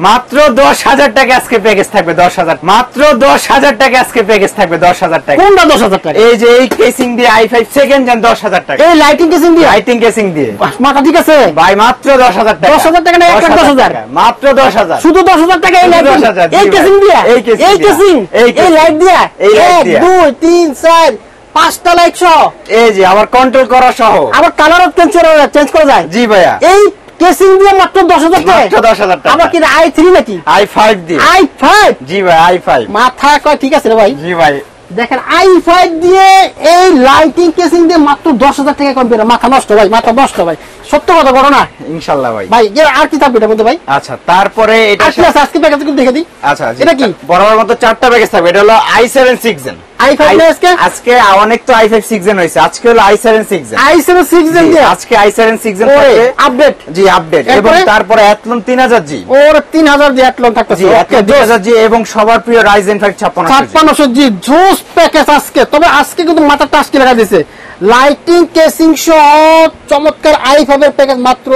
মাত্র 10,000 টাকা আজকে প্যাকেজ থাকবে 10,000 মাত্র 10,000 টাকা আজকে প্যাকেজ থাকবে 10,000 টাকা। কোনটা 10,000 টাকা? এই যে এই কেসিং দিয়ে i5 সেকেন্ড জেন 10,000 টাকা। এই লাইটিং কেসিং দিয়ে? লাইটিং কেসিং দিয়ে। মাথা ঠিক আছে ভাই মাত্র 10,000 টাকা। 10,000 টাকা না 1,10,000? মাত্র 10,000। শুধু 10,000 টাকা এই লাইটিং এই কেসিং দিয়ে? এই কেসিং এই লাইট দিয়ে 1 2 3 4 5টা লাইট সহ। এই যে আবার কন্ট্রোল করা সহ। আবার কালারও চেঞ্জ করা যায়? জি ভাইয়া। এই কেসিং দিয়ে মাত্র 10,000 টাকা? মাত্র 10,000 টাকা। আবার কি i3 নাকি? i5 দিয়ে। i5? জি ভাই i5। মাথা কয় ঠিক আছে রে ভাই? জি ভাই। দেখেন i5 দিয়ে এই লাইটিং কেসিং দিয়ে মাত্র 10,000 টাকা কম্পিউটার। মাথা নষ্ট ভাই, মাথা নষ্ট ভাই, সত্য কথা বলো না ইনশাআল্লাহ ভাই। ভাই আর কি থাকবে এটার মধ্যে ভাই? আচ্ছা তারপরে এটা আজকে প্যাকেজগুলো দেখে দিই। আচ্ছা এটা কি বরাবর মতো 4টা প্যাকেজ থাকবে। এটা হলো i7 6 জেন। i5 না আজকে অনেক তো i5 6 জেন হইছে, আজকে হলো i7 6 জেন। i7 6 জেন দিয়ে আজকে i7 6 জেন থাকবে আপডেট। জি আপডেট। এবং তারপরে Athlon 3000G ওর 3000 দিয়ে Athlon থাকতেছে। ওকে 3000G এবং সবার প্রিয় Ryzen 5 5600G জোস প্যাকেজ আজকে। তবে আজকে কিন্তু মাথা টাচ কি লাগা দিয়েছে, লাইটিং কেসিং সহ চমৎকার i5 এর প্যাকেজ মাত্র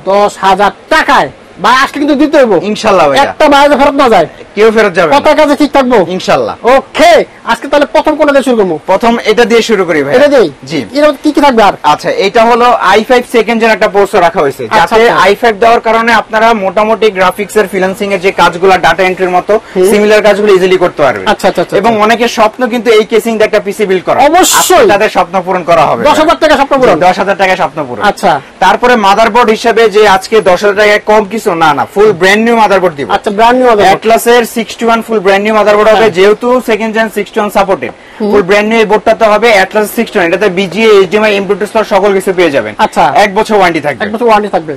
10,000 টাকায়। ভাই আসলে কিন্তু দিতে হইব ইনশাআল্লাহ ভাই। একটা বাইরে ফেরত না যায়, কেউ ফেরত যাবে না। কত কাজে ঠিক থাকবো ইনশাআল্লাহ। ওকে আজকে তাহলে প্রথম কোনটা দিয়ে শুরু করব? প্রথম এটা দিয়ে শুরু করি ভাই। এটা দেই? জি। এর কি কি থাকবে আর? আচ্ছা এটা হলো i5 সেকেন্ড জেন একটা প্রসেসর রাখা হয়েছে, যাতে i5 দেওয়ার কারণে আপনারা মোটামুটি গ্রাফিক্স এর ফ্রিল্যান্সিং এর যে কাজগুলো ডাটা এন্ট্রির মতো সিমিলার কাজগুলো ইজিলি করতে পারবে। আচ্ছা আচ্ছা। এবং অনেকের স্বপ্ন কিন্তু এই কেসিং দিয়ে একটা পিসি বিল্ড করা। অবশ্যই তাদের স্বপ্ন পূরণ করা হবে। 10,000 টাকা স্বপ্ন পূরণ। 10,000 টাকা স্বপ্ন পূরণ। আচ্ছা তারপরে মাদারবোর্ড হিসেবে যে আজকে 10,000 টাকা কম কিছু না, না ফুল ব্র্যান্ড নিউ মাদারবোর্ড দিব। আচ্ছা ব্র্যান্ড নিউ মাদারবোর্ড Atlas এর 61 ফুল ব্র্যান্ড নিউ মাদারবোর্ড হবে, যেহেতু second gen 61 supported. Full brand new এই বোর্ডটাতে হবে Atlas 61। এটাতে BGA HDMI M.2 সকল কিছু পেয়ে যাবেন। আচ্ছা 1 বছর ওয়ারেন্টি থাকবে। 1 বছর ওয়ারেন্টি থাকবে।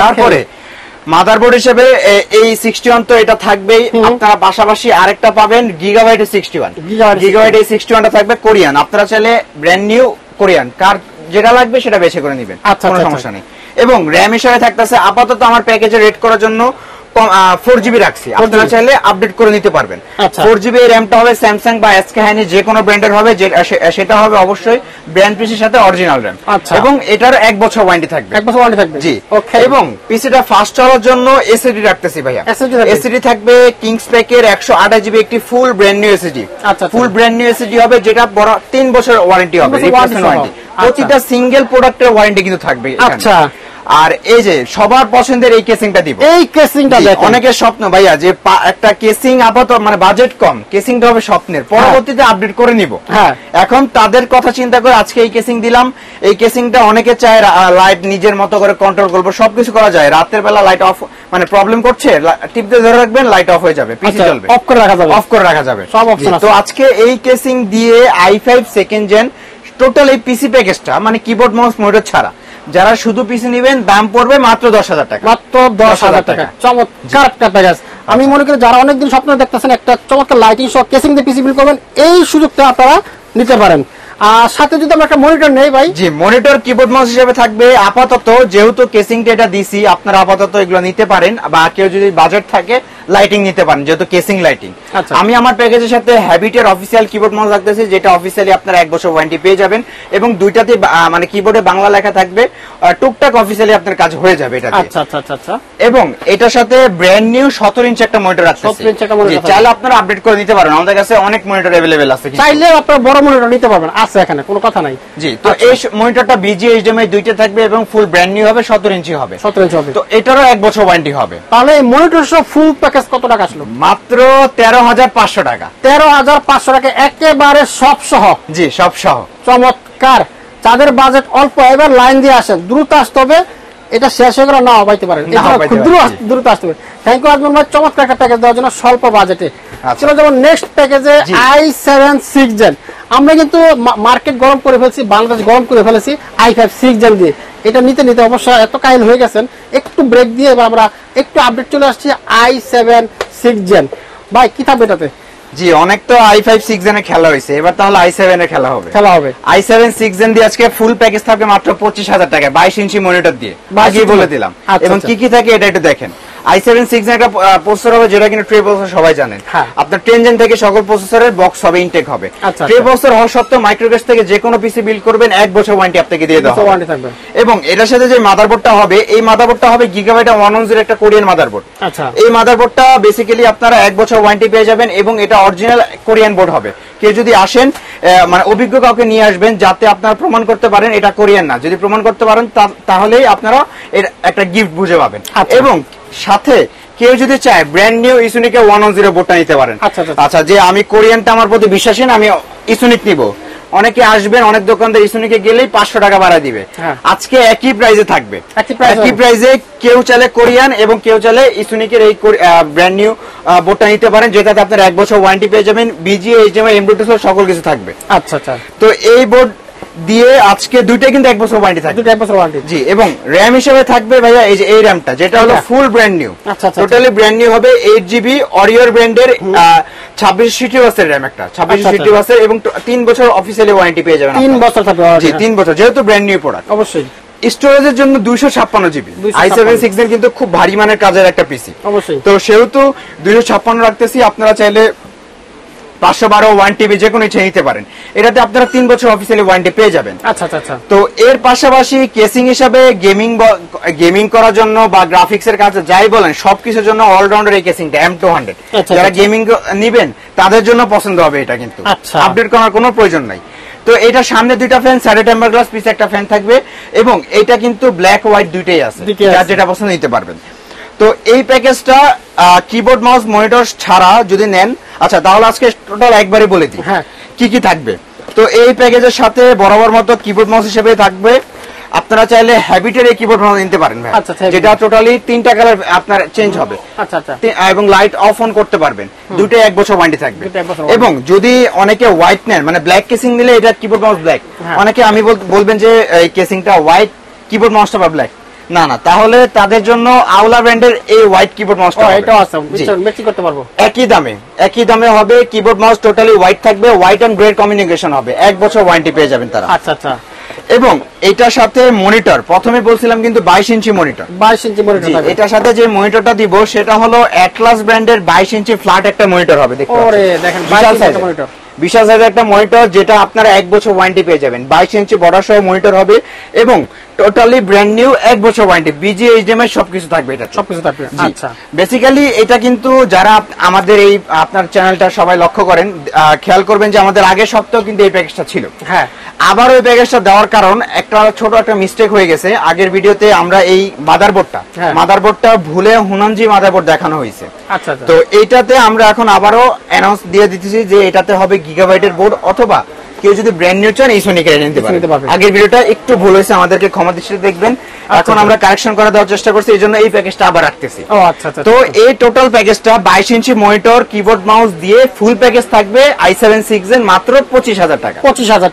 তারপরে মাদারবোর্ড হিসেবে এই 61 তো এটা থাকবেই, আপনারা পাশাপাশি আরেকটা পাবেন গিগাবাইট 61। গিগাবাইট 61টা থাকবে কোরিয়ান। আপনারা চাইলে ব্র্যান্ড নিউ কোরিয়ান কার যেটা লাগবে সেটা বেছে করে নেবেন, কোনো সমস্যা নেই। এবং র‍্যাম হিসেবে থাকতেছে আপাতত আমার প্যাকেজে রেট করার জন্য 4GB রাখছি, আপনারা চাইলে আপডেট করে নিতে পারবেন। 4GB র‍্যামটা হবে স্যামসাং বা SK হ্যানি যে কোনো ব্র্যান্ডের হবে, সেটা হবে অবশ্যই ব্র্যান্ড পিসির সাথে অরিজিনাল র‍্যাম। এবং এটার 1 বছর ওয়ারেন্টি থাকবে। 1 বছর ওয়ারেন্টি থাকবে জি। এবং পিসিটা ফাস্ট চলার জন্য এসএসডি রাখতেছি ভাইয়া। এসএসডি থাকবে কিংস প্যাকের 128GB একটি ফুল ব্র্যান্ড নিউ এসএসডি। ফুল ব্র্যান্ড নিউ এসএসডি হবে, যেটা বড় 3 বছর ওয়ারেন্টি হবে, রিপ্লেসমেন্ট ওয়ারেন্টি। প্রতিটা সিঙ্গেল প্রোডাক্টের ওয়ারেন্টি কিন্তু থাকবে। আচ্ছা আর এই যে সবার পছন্দের এই কেসিংটা দিব। এই কেসিংটা দেখেন অনেকের স্বপ্ন ভাইয়া যে একটা কেসিং আপাতত মানে বাজেট কম, কেসিংটা হবে স্বপ্নের, পরবর্তীতে আপডেট করে নিব। হ্যাঁ এখন তাদের কথা চিন্তা করে আজকে এই কেসিং দিলাম। এই কেসিংটা অনেকে চায় লাইট নিজের মতো করে কন্ট্রোল করবো, সবকিছু করা যায়। রাতের বেলা লাইট অফ মানে প্রবলেম করছে, টিপতে ধরে রাখবেন, লাইট অফ হয়ে যাবে, পিসি চলবে, অফ করে রাখা যাবে, অফ করে রাখা যাবে, সব অপশন আছে। তো আজকে এই কেসিং দিয়ে i5 সেকেন্ড জেন টোটাল এই পিসি প্যাকেজটা মানে কিবোর্ড মাউস মনিটর ছাড়া যারা শুধু পিসি নেবেন দাম পড়বে মাত্র 10,000 টাকা। মাত্র 10,000 টাকা। চমৎকার একটা প্যাকেজ। আমি মনে করি যারা অনেকদিন স্বপ্ন দেখতেছেন একটা চমৎকার লাইটিং সহ কেসিং দিয়ে পিসি বিল্ড করবেন, এই সুযোগটা আপনারা নিতে পারেন। আর সাথে যদি আমরা একটা মনিটর নেই ভাই? জি মনিটর কিবোর্ড মাউস হিসেবে থাকবে আপাতত, যেহেতু কেসিংটা এটা দিছি আপনারা আপাতত এগুলো নিতে পারেন, বা কেউ যদি বাজেট থাকে লাইটিং নিতে পারেন, যেহেতু কেসিং লাইটিং। আমি আমার প্যাকেজের সাথে হ্যাবিটের অফিসিয়াল কিবোর্ড মাউস রাখতেছি, যেটা অফিসিয়ালি আপনারা 1 বছর ওয়ারেন্টি পেয়ে যাবেন। এবং দুইটাতে মানে কিবোর্ডে বাংলা লেখা থাকবে, টুকটাক অফিসিয়ালি আপনার কাজ হয়ে যাবে এটা দিয়ে। আচ্ছা আচ্ছা আচ্ছা। এবং এটার সাথে ব্র্যান্ড নিউ 17 ইঞ্চি একটা মনিটর রাখতেছি, চাইলে আপনারা আপডেট করে নিতে পারেন। আমাদের কাছে অনেক মনিটর अवेलेबल আছে, চাইলে আপনারা বড় মনিটর নিতে পারবেন, আছে এখানে কোনো কথা নাই। জি তো এই মনিটরটা BGA HDMI দুইটা থাকবে এবং ফুল ব্র্যান্ড নিউ হবে, 17 ইঞ্চি হবে। 17 ইঞ্চি হবে, তো এটারও 1 বছর ওয়ারেন্টি হবে। তাহলে এই মনিটর সহ ফুল প্যাকেজ কত টাকা আসলো? মাত্র 13,500 টাকা। 13,500 টাকা একেবারে সব সহ? জি সব সহ। চমৎকার। যাদের বাজেট অল্প এবার লাইন দিয়ে আসেন, দ্রুত আসতে হবে, এটা শেষ হয়ে গেলে নাও পাইতে পারেন, দ্রুত আসতে হবে। থ্যাংক ইউ আজমান ভাই চমৎকার একটা প্যাকেজ দেওয়ার জন্য স্বল্প বাজেটে। চলো যেমন নেক্সট প্যাকেজে i7 6 জেন। আমরা কিন্তু মার্কেট গরম করে ফেলছি, বাংলাদেশ গরম করে ফেলেছি i5 6 জেন দিয়ে। এটা নিতে নিতে অবশ্য এত কাইল হয়ে গেছেন, একটু ব্রেক দিয়ে এবার আমরা একটু আপডেট চলে আসছি i7 6 জেন। ভাই কি থাকবে এটাতে? জি অনেক তো i5 6 জেনে খেলা হয়েছে, এবার তাহলে i7 এর খেলা হবে। i7 6 জেন দিয়ে আজকে ফুল প্যাকেজ থাকবে মাত্র 25,000 টাকা, 22 ইঞ্চি মনিটর দিয়ে, আগেই বলে দিলাম। এবং কি কি থাকে এটা একটু দেখেন। i7 6 একটা প্রসেসর হবে যেটা কিনা ট্রে প্রসেসর সবাই জানেন। আপনার 10 জেন থেকে সকল প্রসেসরের বক্স হবে, ইনটেক হবে। ট্রে প্রসেসর হওয়া সত্ত্বেও মাইক্রোক্যাশ থেকে যে কোনো পিসি বিল্ড করবেন 1 বছর ওয়ারেন্টি আপনাকে দিয়ে দেওয়া হবে। এবং এটার সাথে যে মাদারবোর্ডটা হবে, এই মাদারবোর্ডটা হবে গিগাবাইট 110 একটা কোরিয়ান মাদারবোর্ড। এই মাদারবোর্ডটা বেসিক্যালি আপনারা 1 বছর ওয়ারেন্টি পেয়ে যাবেন এবং এটা অরিজিনাল কোরিয়ান বোর্ড হবে। কেউ যদি আসেন মানে অভিজ্ঞ কাউকে নিয়ে আসবেন যাতে আপনারা প্রমাণ করতে পারেন এটা কোরিয়ান না। যদি প্রমাণ করতে পারেন তাহলেই আপনারা এর একটা গিফট বুঝে পাবেন। এবং সাথে কেউ যদি চায় ব্র্যান্ড নিউ ইসুনিকে 110 বোর্ডটা নিতে পারেন। আচ্ছা, যে আমি কোরিয়ানটা আমার প্রতি বিশ্বাসী না, আমি ইসুনিক নিব, অনেকে আসবেন, অনেক দোকানদার ইসুনিকে গেলেই 500 টাকা বাড়া দিবে। আজকে একই প্রাইসে থাকবে, একই প্রাইসে কেউ চাইলে কোরিয়ান এবং কেউ চাইলে ইসুনিকের এই ব্র্যান্ড নিউ বোর্ডটা নিতে পারেন, যেটাতে আপনার 1 বছর ওয়ারেন্টি পেয়ে যাবেন, বিজি, এইচডিএমআই, এমডি2 সকল কিছু থাকবে। আচ্ছা, তো এই বোর্ড দিয়ে আজকে দুইটাই কিন্তু 1 বছর ওয়ারেন্টি থাকবে, 1 বছর ওয়ারেন্টি। জি, এবং র‍্যাম হিসেবে থাকবে ভাইয়া এই যে এই র‍্যামটা, যেটা হলো ফুল brand new, totally brand new হবে। 8GB অরিওর ব্র্যান্ডের 26 সিটিওয়াসের র‍্যাম, একটা 26 সিটিওয়াসের, এবং 3 বছর অফিশিয়ালি ওয়ারেন্টি পেয়ে যাবেন। 3 বছর থাকবে। জি, 3 বছর, যেহেতু ব্র্যান্ড নিউ প্রোডাক্ট। অবশ্যই স্টোরেজের জন্য 256GB, i7 6 এর কিন্তু খুব ভারী মানের কাজের একটা পিসি। অবশ্যই, তো সেহেতু 256 রাখতেছি। আপনারা চাইলে 512 1TB যে কোনো ইচ্ছা নিতে পারেন। এটাতে আপনারা 3 বছর অফিসিয়ালি ওয়ারেন্টি পেয়ে যাবেন। আচ্ছা, তো এর পাশাপাশি কেসিং হিসাবে গেমিং করার জন্য বা গ্রাফিক্সের কাজ যাই বলেন, সবকিছুর জন্য অলরাউন্ডার এই কেসিংটা M200। যারা গেমিং নিবেন তাদের জন্য পছন্দ হবে এটা, কিন্তু আপডেট করার কোনো প্রয়োজন নাই। তো এটা সামনে দুইটা ফ্যান, সাইডে টেম্পার গ্লাস, পিছে একটা ফ্যান থাকবে, এবং এটা কিন্তু ব্ল্যাক হোয়াইট দুইটাই আছে, যার যেটা পছন্দ নিতে পারবেন। তো এই প্যাকেজটা কিবোর্ড মাউস মনিটর ছাড়া যদি নেন, আচ্ছা তাহলে আজকে টোটাল একবারে বলে দিই কি কি থাকবে। তো এই প্যাকেজের সাথে বরাবর মতো কিবোর্ড মাউস হিসেবে থাকবে, আপনারা চাইলে হ্যাবিটের এই কিবোর্ড মাউস নিতে পারেন ভাই, যেটা টোটালি 3টা কালার আপনার চেঞ্জ হবে। এবং লাইট অফ অন করতে পারবেন, দুটোই 1 বছর ওয়ারেন্টি থাকবে। এবং যদি অনেকে হোয়াইট নেন, মানে ব্ল্যাক কেসিং নিলে এটা কিবোর্ড মাউস ব্ল্যাক, অনেকে আমি বলবেন যে এই কেসিংটা হোয়াইট, কিবোর্ড মাউসটা বা ব্ল্যাক, না না, তাহলে তাদের জন্য আউলা ব্র্যান্ডের এই হোয়াইট কিবোর্ড মাউসটা এটা আছে, ম্যাচিং করতে পারবো। একই দামে হবে কিবোর্ড মাউস, টোটালি হোয়াইট থাকবে, হোয়াইট এন্ড গ্রে কম্বিনেশন হবে, 1 বছর ওয়ারেন্টি পেয়ে যাবেন তারা। আচ্ছা, এবং এটার সাথে মনিটর, প্রথমে বলছিলাম কিন্তু 22 ইঞ্চি মনিটর, 22 ইঞ্চি মনিটর। এটার সাথে যে মনিটরটা দিব সেটা হলো অ্যাটলাস ব্র্যান্ডের 22 ইঞ্চি ফ্ল্যাট একটা মনিটর হবে। দেখেন বিশাল সাইজের মনিটর, বিশাল সাইজের একটা মনিটর, যেটা আপনারা 1 বছর ওয়ারেন্টি পেয়ে যাবেন। 22 ইঞ্চি বর্ডার সহ মনিটর হবে এবং টোটালি ব্র্যান্ড নিউ, 1 বছর ওয়ারেন্টি, বিজি, এইচডিএমআই সবকিছু থাকবে, এটা সবকিছু থাকবে। আচ্ছা, বেসিক্যালি এটা কিন্তু যারা আমাদের এই আপনার চ্যানেলটা সবাই লক্ষ্য করেন, খেয়াল করবেন যে আমাদের আগের সপ্তাহে কিন্তু এই প্যাকেজটা ছিল। হ্যাঁ, আবার ওই প্যাকেজটা দেওয়ার কারণ একটা ছোট একটা মিস্টেক হয়ে গেছে। আগের ভিডিওতে আমরা এই মাদারবোর্ডটা ভুলে হুনানজি মাদারবোর্ড দেখানো হয়েছে। আচ্ছা, তো এইটাতে আমরা এখন আবারও অ্যানাউন্স দিয়ে দিতেছি যে এটাতে হবে গিগাবাইটের বোর্ড, অথবা কেউ যদি ব্র্যান্ড নিউ চান ইসোনিকের নিতে পারবে। আগের ভিডিওটা একটু ভুল হয়েছে, আমাদেরকে ক্ষমা দৃষ্টিতে দেখবেন। এখন আমরা কারেকশন করে দেওয়ার চেষ্টা করছি, এইজন্য এই প্যাকেজটা আবার রাখতেছি। তো এই টোটাল প্যাকেজটা 22 ইঞ্চি মনিটর, কিবোর্ড মাউস দিয়ে ফুল প্যাকেজ থাকবে i7 6 এর মাত্র 25,000 টাকা। 25,000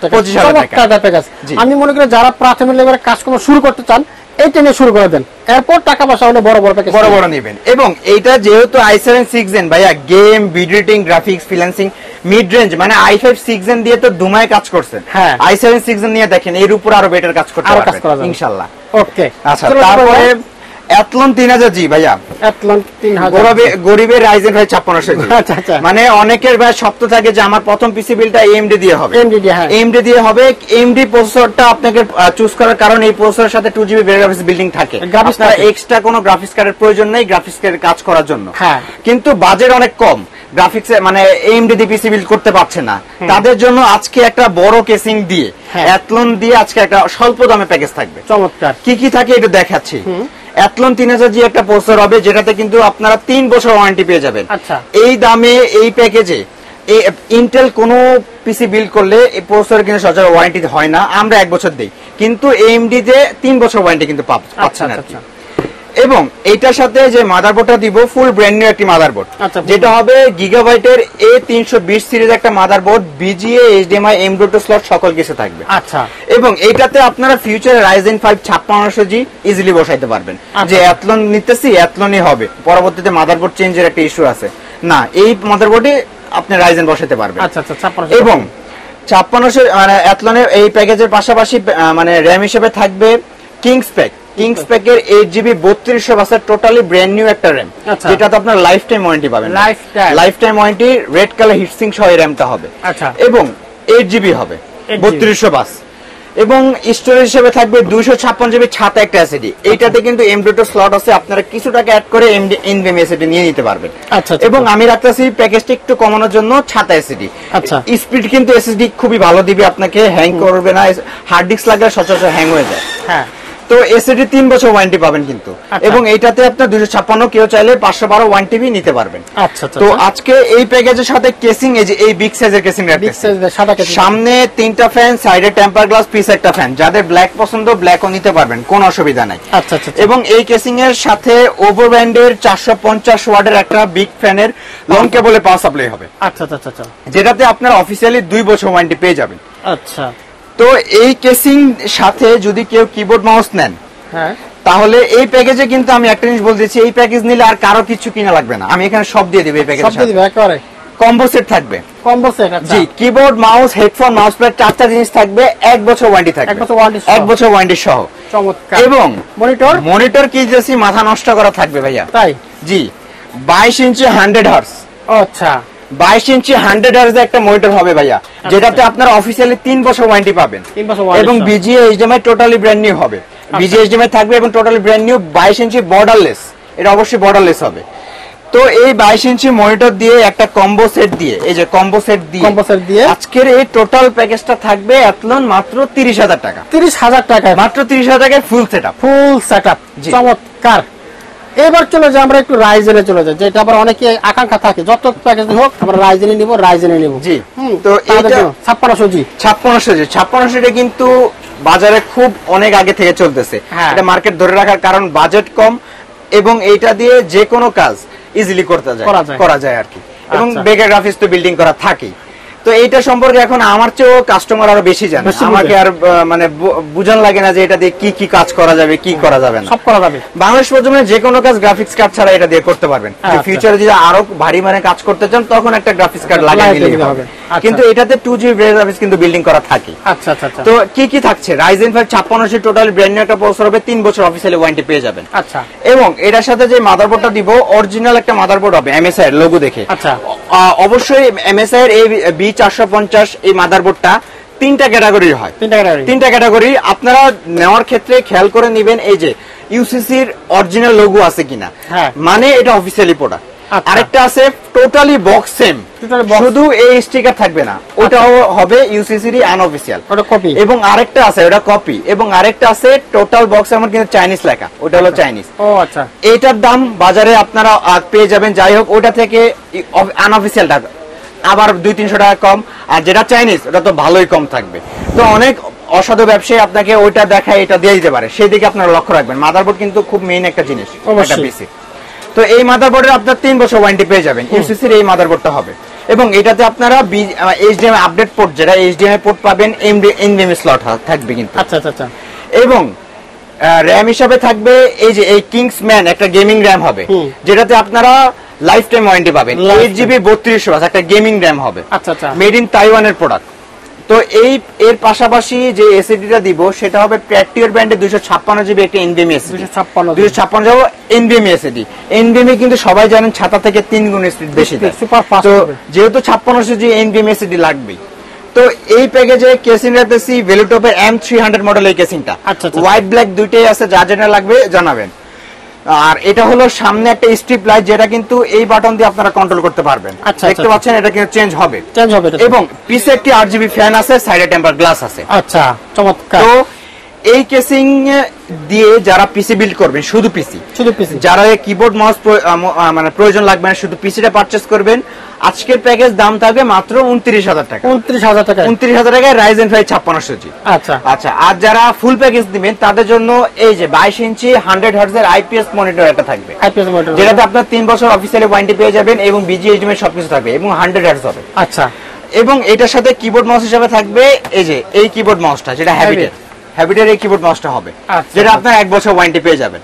টাকা প্যাকেজ। আমি মনে করি যারা প্রাথমিক লেভেলের কাজকর্ম শুরু করতে চান এইটা নিয়ে শুরু করে দেন, এরপর টাকা পয়সা হলে বড় প্যাকেজ বড় নেবেন। এবং এইটা যেহেতু i7 6 জেন ভাইয়া, game, video editing, graphics, freelancing, mid range, মানে i5 6 জেন দিয়ে তো দুমায় কাজ করছেন। হ্যাঁ, i7 6 জেন নিয়ে দেখেন এর উপর আরো বেটার কাজ করতে পারবেন ইনশাআল্লাহ। ওকে, আচ্ছা, তারপরে অ্যাটলন 3000G ভাইয়া, অ্যাটলন 3000 গরিবের রাইজেন ভাই 5600G। আচ্ছা, মানে অনেকের ভাই স্বপ্ন থাকে যে আমার প্রথম পিসি বিলটা AMD দিয়ে হবে, AMD দিয়ে হবে। AMD প্রসেসরটা আপনাকে চুজ করার কারণ এই প্রসেসরের সাথে 2GB গ্রাফিক্স বিল্ডিং থাকে, আপনারা এক্সট্রা কোনো গ্রাফিক্স কার্ডের প্রয়োজন নেই গ্রাফিক্সের কাজ করার জন্য। হ্যাঁ, কিন্তু বাজেট অনেক কম, গ্রাফিক্স মানে AMD দিয়ে পিসি বিল্ড করতে পারছে না, তাদের জন্য আজকে একটা বড় কেসিং দিয়ে অ্যাটলন দিয়ে আজকে একটা স্বল্প দামে প্যাকেজ থাকবে। চমৎকার, কি কি থাকে এটা দেখাচ্ছি। অ্যাটলন 3000G একটা প্রসেসর হবে, যেটাতে কিন্তু আপনারা 3 বছর ওয়ারেন্টি পেয়ে যাবেন। আচ্ছা, এই দামে এই প্যাকেজে ইন্টেল কোনো পিসি বিল্ড করলে এই প্রসেসর কিন্তু সচরাচর ওয়ারেন্টি হয় না, আমরা 1 বছর দেই, কিন্তু AMD তে 3 বছর ওয়ারেন্টি কিন্তু পাচ্ছেন আর কি। এবং এইটার সাথে যে মাদারবোর্ডটা দিব ফুল ব্র্যান্ড নিউ একটি মাদারবোর্ড, যেটা হবে গিগাবাইটের A320 সিরিজ একটা motherboard, VGA, HDMI, M.2 slot সকল কিছু থাকবে। আচ্ছা, এবং এইটাতে আপনারা ফিউচারে Ryzen 5 5600G ইজিলি বসাইতে পারবেন। যে অ্যাটলন নিতেছি অ্যাটলনই হবে, পরবর্তীতে মাদারবোর্ড চেঞ্জের একটা ইস্যু আছে না, এই মাদারবোর্ডে আপনি Ryzen বসাইতে পারবেন। আচ্ছা, 5600 এবং 5600 মানে অ্যাটলনের এই প্যাকেজের পাশাপাশি মানে র‍্যাম হিসেবে থাকবে কিংস প্যাক কিংস প্যাকের 8GB 3200 বাসের টোটালি ব্র্যান্ড নিউ একটা র্যাম, যেটাতে আপনার লাইফ টাইম ওয়ারেন্টি পাবেন। Life time warranty, red colour heat sink সহ এই র্যামটা হবে। আচ্ছা, এবং 8GB হবে 3200 বাস, এবং স্টোরেজ হিসেবে থাকবে 256GB ছাতা একটা এসএসডি। এইটাতে কিন্তু M.2 স্লট আছে, আপনারা কিছু টাকা অ্যাড করে NVMe এসএসডি নিয়ে নিতে পারবেন। আচ্ছা, এবং আমি রাখতেছি প্যাকেজটা একটু কমানোর জন্য ছাতা এসএসডি। আচ্ছা, স্পিড কিন্তু এসএসডি খুবই ভালো দিবে, আপনাকে হ্যাং করবে না, হার্ড ডিস্ক লাগলে সচরাচর হ্যাং হয়ে যায়। হ্যাঁ, তো এসএসডি 3 বছর ওয়ারেন্টি পাবেন কিন্তু, এবং এইটাতে আপনার 256 কেউ চাইলে 512 1TB নিতে পারবেন। আচ্ছা, তো আজকে এই প্যাকেজের সাথে কেসিং, এই যে এই বিগ সাইজের কেসিং রাখতেছি, সামনে 3টা ফ্যান, সাইডে টেম্পার গ্লাস, পিছে একটা ফ্যান, যাদের ব্ল্যাক পছন্দ ব্ল্যাকও নিতে পারবেন, কোনো অসুবিধা নাই। আচ্ছা, এবং এই কেসিং এর সাথে ওভার ব্যান্ডের 450 ওয়াটের একটা বিগ ফ্যানের লং কেবলে পাওয়ার সাপ্লাই হবে। আচ্ছা, যেটাতে আপনারা অফিসিয়ালি 2 বছর ওয়ারেন্টি পেয়ে যাবেন। আচ্ছা, তো এই কেসিং সাথে যদি কেউ কিবোর্ড মাউস নেন, হ্যাঁ, তাহলে এই প্যাকেজে কিন্তু আমি একটা জিনিস বলতেছি, এই প্যাকেজ নিলে আর কারো কিছু কিনা লাগবে না, আমি এখানে সব দিয়ে দেব। এই প্যাকেজে সব দিয়ে দেব, একেবারে কম্বো সেট থাকবে। কম্বো সেট, আচ্ছা, জি, keyboard, mouse, headphone, mouse pad, 4টা জিনিস থাকবে, 1 বছর ওয়ারেন্টি থাকবে, 1 বছর ওয়ারেন্টি সহ। চমৎকার। এবং মনিটর কি যেছি মাথা নষ্ট করা থাকবে ভাইয়া, তাই? জি, 22 ইঞ্চি 100 হার্টজ। আচ্ছা, 22 ইঞ্চি 100 হার্টজ একটা মনিটর হবে ভাইয়া, যেটাতে আপনারা অফিসিয়ালি 3 বছর ওয়ারেন্টি পাবেন। এবং BGA HDMI totally brand new হবে, BGA HDMI থাকবে এবং টোটালি ব্র্যান্ড নিউ। 22 ইঞ্চি বর্ডারলেস, এটা অবশ্যই বর্ডারলেস হবে। তো এই 22 ইঞ্চি মনিটর দিয়ে একটা কম্বো সেট দিয়ে, এই যে কম্বো সেট দিয়ে আজকের এই টোটাল প্যাকেজটা থাকবে এতলন মাত্র 30,000 টাকা। 30,000 টাকা, মাত্র 30,000 টাকায় ফুল সেটআপ। চমৎকার। এবার চলে যাই আমরা একটু রাইজেনে চলে যাই, যেটা আবার অনেকে আকাঙ্ক্ষা থাকে যত প্যাকেজ হোক আমরা রাইজেনে নিব। জি, তো এইটা 5600 কিন্তু বাজারে খুব অনেক আগে থেকে চলতেছে। এটা মার্কেট ধরে রাখার কারণ বাজেট কম, এবং এইটা দিয়ে যে কোনো কাজ ইজিলি করা যায় আর কি, এবং বেকার গ্রাফিক্স তো বিল্ডিং করা থাকেই। তো এইটা সম্পর্কে এখন আমার চেয়েও কাস্টমার আরো বেশি জানে, আমাকে আর মানে বুঝান লাগে না যে এটা দিয়ে কি কি কাজ করা যাবে, কি করা যাবে না, সব করা যাবে। বাংলাদেশ পর্যন্ত যে কোনো কাজ গ্রাফিক্স কার্ড ছাড়া এটা দিয়ে করতে পারবেন। ফিউচারে যদি আরো ভারী মানে কাজ করতে চান তখন একটা গ্রাফিক্স কার্ড লাগিয়ে নিলেই হবে, কিন্তু এটাতে 2GB গ্রাফিক্স কিন্তু বিল্ডিং করা থাকে। আচ্ছা, তো কি থাকছে? Ryzen 5 5600 টোটাল ব্র্যান্ড নিউ একটা প্রসেসর হবে, 3 বছর অফিসিয়ালি ওয়ারেন্টি পেয়ে যাবেন। আচ্ছা, এবং এটার সাথে যে মাদারবোর্ডটা দিব অরিজিনাল একটা মাদারবোর্ড হবে, MSI এর লোগো দেখে। আচ্ছা, অবশ্যই MSI এর এই B450 এই মাদারবোর্ডটা 3টা ক্যাটাগরির হয়, 3টা ক্যাটাগরি। আপনারা নেওয়ার ক্ষেত্রে খেয়াল করে নেবেন এই যে ইউসিসি এর অরিজিনাল লোগো আছে কিনা, মানে এটা অফিসিয়ালি প্রোডাক্ট। আরেকটা আছে টোটালি বক্স সেম, শুধু এই স্টিকার থাকবে না, ওটাও হবে ইউসিসি এর আনঅফিশিয়াল, ওটা কপি। এবং আরেকটা আছে ওটা কপি, এবং আরেকটা আছে টোটাল বক্স এর কিন্তু চাইনিজ লেখা, ওটা হলো চাইনিজ। ও আচ্ছা, এটার দাম বাজারে আপনারা পেয়ে যাবেন, যাই হোক ওটা থেকে আনঅফিশিয়ালটা আবার 200-300 টাকা কম, আর যেটা চাইনিজ ওটা তো ভালোই কম থাকবে। তো অনেক অসাধু ব্যবসায়ী আপনাকে ওইটা দেখায় এটা দিয়ে দিতে পারে, সেই দিকে আপনারা লক্ষ্য রাখবেন। মাদারবোর্ড কিন্তু খুব মেইন একটা জিনিস, একটা পিসি। তো এই মাদারবোর্ডের আপনার 3 বছর ওয়ারেন্টি পেয়ে যাবেন, ইউসিসির এই মাদারবোর্ডটা হবে। এবং এটাতে আপনারা HDMI আপডেট পোর্ট, যেটা HDMI পোর্ট পাবেন, NVMe স্লট থাকবে কিন্তু। আচ্ছা, এবং র্যাম হিসাবে থাকবে এই যে এই কিংসম্যান একটা গেমিং র্যাম হবে, যেটাতে আপনারা লাইফ টাইম ওয়ারেন্টি পাবেন। 8GB 3200 বাস একটা গেমিং র্যাম হবে। আচ্ছা, মেড ইন তাইওয়ানের প্রোডাক্ট। তো এর পাশাপাশি যে এসএসডিটা দিব সেটা হবে প্র্যাকটিয়ার ব্র্যান্ডের 256GB একটা NVMe SSD. 256 NVMe SSD. NVMe কিন্তু সবাই জানেন ছাতা থেকে 3 গুণ স্পিড বেশি দেয়, সুপার ফাস্ট। তো যেহেতু 5600G NVMe এসএসডি লাগবেই, তো এই প্যাকেজে কেসিং রাখতেছি ভেলুটপের M300 মডেল এই কেসিংটা। হোয়াইট ব্ল্যাক দুইটাই আছে, যা যেটা লাগবে জানাবেন। আর এটা হলো সামনে একটা স্ট্রিপ লাইট, যেটা কিন্তু এই বাটন দিয়ে আপনারা কন্ট্রোল করতে পারবেন। দেখতে পাচ্ছেন এটা কিন্তু চেঞ্জ হবে। এবং পিছে একটি RGB ফ্যান আছে, সাইডে টেম্পার গ্লাস আছে। আচ্ছা, চমৎকার। তো এই কেসিং দিয়ে যারা পিসি বিল্ড করবেন, শুধু পিসি, যারা কিবোর্ড মাউস মানে প্রয়োজন লাগবে না, শুধু পিসিটা পারচেজ করবেন, আজকের প্যাকেজ দাম থাকবে মাত্র 29,000 টাকা। 29,000 টাকায় Ryzen 5 5600G। আচ্ছা, আর যারা ফুল প্যাকেজ দিবেন তাদের জন্য এই যে 22 ইঞ্চি 100 হার্টজ এর IPS মনিটর একটা থাকবে, যেটাতে আপনার 3 বছর অফিসিয়ালি ওয়ারেন্টি পেয়ে যাবেন, এবং BGA HDMI সবকিছু থাকবে, এবং 100 হার্টজ হবে। আচ্ছা, এবং এটার সাথে কিবোর্ড মাউস হিসেবে থাকবে এই যে এই কিবোর্ড মাউসটা, যেটা হ্যাবিটের এই কিবোর্ড মাউসটা হবে, যেটা আপনার 1 বছর ওয়ারেন্টি পেয়ে যাবেন।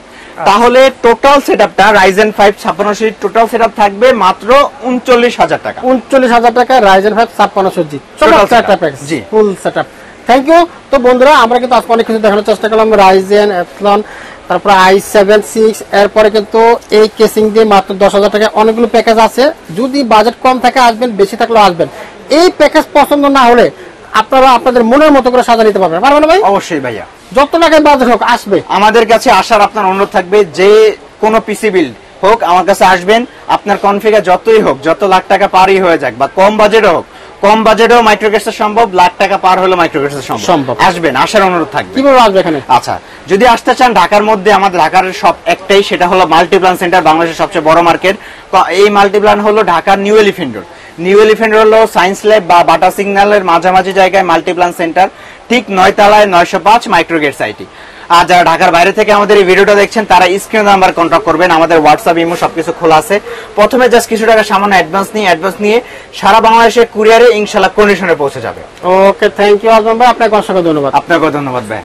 তাহলে টোটাল সেটআপটা Ryzen 5 5600 টোটাল সেটআপ থাকবে মাত্র 39,000 টাকা। 39,000 টাকা Ryzen 5 5600G টোটাল সেটআপ, জি, ফুল সেটআপ। Thank you. তো বন্ধুরা আমরা কিন্তু আজকে অনেক কিছু দেখানোর চেষ্টা করলাম, রাইজেন, এপসলন, তারপরে i7-6, এরপরে কিন্তু এই কেসিং দিয়ে মাত্র 10,000 টাকা অনেকগুলো প্যাকেজ আছে। যদি বাজেট কম থাকে আসবেন, বেশি থাকলেও আসবেন। এই প্যাকেজ পছন্দ না হলে আপনারা আপনাদের মনের মতো করে সাজা নিতে পারবেন না ভাই? অবশ্যই ভাইয়া, যত টাকায় বাজেট হোক আসবে আমাদের কাছে আসার আপনার অনুরোধ থাকবে। যে কোনো পিসি বিল্ড হোক আমার কাছে আসবেন, আপনার কনফিগার যতই হোক, যত লাখ টাকা পারই হয়ে যাক বা কম বাজেটও হোক, কম বাজেটেও মাইক্রোগেটস সম্ভব, লাখ টাকা পার হলো মাইক্রোগেটস সম্ভব। আসবেন, আসার অনুরোধ থাকবে। কিভাবে আসবে এখানে? আচ্ছা, যদি আসতে চান ঢাকার মধ্যে, আমাদের ঢাকার সব একটাই, সেটা হলো মাল্টিপ্লান সেন্টার, বাংলাদেশের সবচেয়ে বড় মার্কেট। এই মাল্টিপ্লান হলো ঢাকার new elephant road. New elephant road হলো সায়েন্স ল্যাব বা বাটা সিগন্যালের মাঝামাঝি জায়গায় মাল্টিপ্লান সেন্টার, ঠিক 9 তলায় 905 মাইক্রোগেটস আইটি। আর যারা ঢাকার বাইরে থেকে আমাদের এই ভিডিওটা দেখছেন তারা স্ক্রিন নাম্বার কন্ট্যাক্ট করবেন, আমাদের হোয়াটসঅ্যাপ, ইমো সবকিছু খোলা আছে। প্রথমে জাস্ট কিছু টাকা সামান্য অ্যাডভান্স নিয়ে সারা বাংলাদেশের কুরিয়ারে ইনশাআল্লাহ কন্ডিশনে পৌঁছে যাবে। ওকে, থ্যাংক ইউ আজম ভাই, আপনাকে অসংখ্য ধন্যবাদ। আপনাকেও ধন্যবাদ ভাই।